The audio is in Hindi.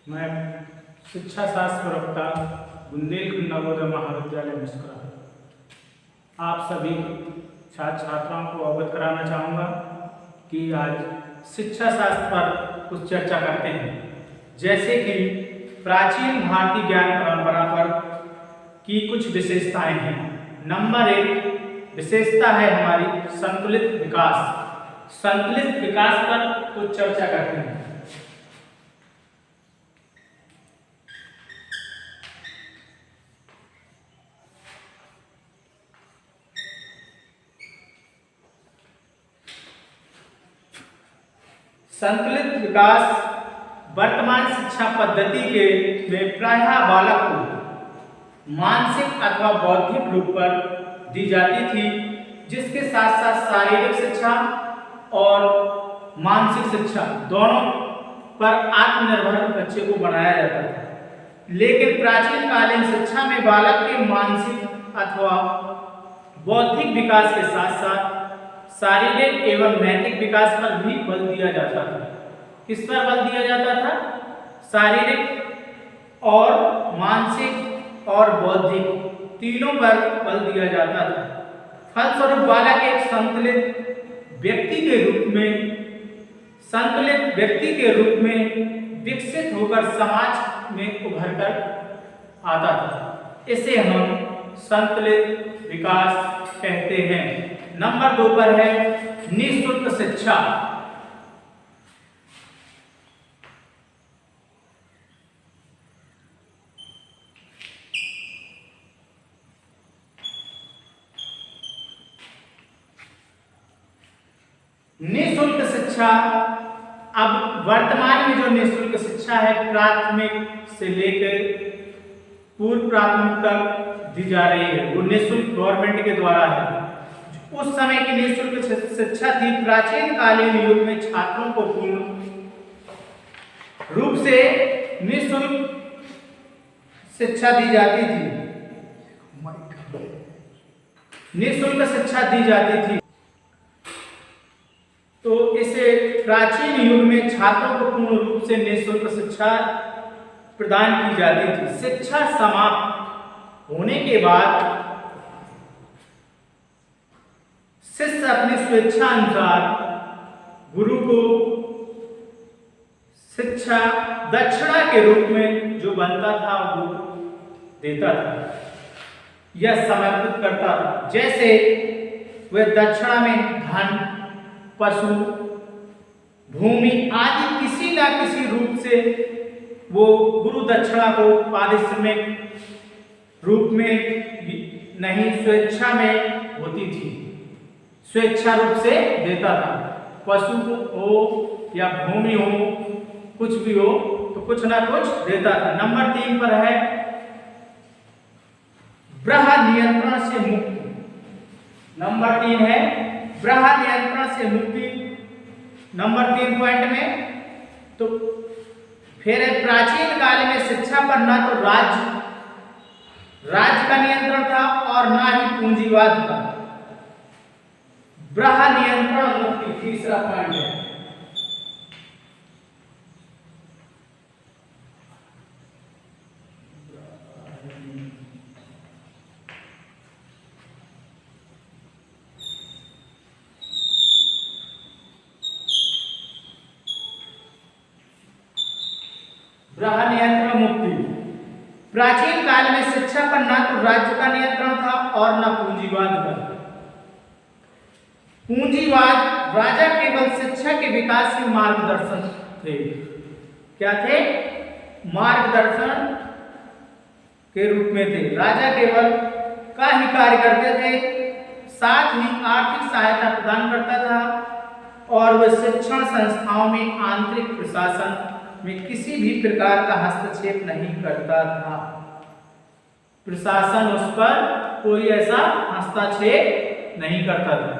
मैं शिक्षा शास्त्र प्रवक्ता बुंदेलखंड नवोदय महाविद्यालय मिश्रा आप सभी छात्र छात्राओं को अवगत कराना चाहूँगा कि आज शिक्षा शास्त्र पर कुछ चर्चा करते हैं। जैसे कि प्राचीन भारतीय ज्ञान परंपरा पर की कुछ विशेषताएं हैं। नंबर 1 विशेषता है हमारी संतुलित विकास। संतुलित विकास पर कुछ चर्चा करते हैं। संतुलित विकास वर्तमान शिक्षा पद्धति के में प्रायः बालक को मानसिक अथवा बौद्धिक रूप पर दी जाती थी, जिसके साथ साथ शारीरिक शिक्षा और मानसिक शिक्षा दोनों पर आत्मनिर्भर बच्चे को बनाया जाता था। लेकिन प्राचीन कालीन शिक्षा में बालक के मानसिक अथवा बौद्धिक विकास के साथ साथ शारीरिक एवं नैतिक विकास पर भी बल दिया जाता था। किस पर बल दिया जाता था? शारीरिक और मानसिक और बौद्धिक तीनों पर बल दिया जाता था। फलस्वरूप बालक एक संतुलित व्यक्ति के रूप में विकसित होकर समाज में उभर कर आता था। इसे हम संतुलित विकास कहते हैं। नंबर 2 पर है निःशुल्क शिक्षा। निःशुल्क शिक्षा अब वर्तमान में जो निःशुल्क शिक्षा है प्राथमिक से लेकर पूर्व प्राथमिक तक दी जा रही है, वो निःशुल्क गवर्नमेंट के द्वारा है। उस समय की निःशुल्क शिक्षा थी। प्राचीन कालीन युग में छात्रों को पूर्ण रूप से निःशुल्क शिक्षा दी जाती थी। निःशुल्क शिक्षा दी जाती थी। तो इसे प्राचीन युग में छात्रों को पूर्ण रूप से निःशुल्क शिक्षा प्रदान की जाती थी। शिक्षा समाप्त होने के बाद शिष्य अपनी स्वेच्छा अनुसार गुरु को शिक्षा दक्षिणा के रूप में जो बनता था वो देता था या समर्पित करता था। जैसे वह दक्षिणा में धन, पशु, भूमि आदि किसी न किसी रूप से वो गुरु दक्षिणा को पारिश्रमिक रूप में नहीं स्वेच्छा में होती थी, स्वेच्छा रूप से देता था। पशु हो या भूमि हो, कुछ भी हो तो कुछ ना कुछ देता था। नंबर 3 पर है ब्रह्म नियंत्रण से मुक्ति। नंबर 3 है ब्रह्म नियंत्रण से मुक्ति। नंबर 3 पॉइंट में तो फिर है प्राचीन काल में शिक्षा पर न तो राज्य का नियंत्रण था और ना ही पूंजीवाद का। ब्रह्म नियंत्रण मुक्ति तीसरा पॉइंट है। ब्रह्म नियंत्रण मुक्ति। प्राचीन काल में शिक्षा पर न तो राज्य का नियंत्रण था और न पूंजीवाद का। पूंजीवाद राजा केवल शिक्षा के विकास में मार्गदर्शन थे। क्या थे? मार्गदर्शन के रूप में थे। राजा केवल का ही कार्य करते थे, साथ ही आर्थिक सहायता प्रदान करता था और वह शिक्षण संस्थाओं में आंतरिक प्रशासन में किसी भी प्रकार का हस्तक्षेप नहीं करता था। प्रशासन उस पर कोई ऐसा हस्तक्षेप नहीं करता था।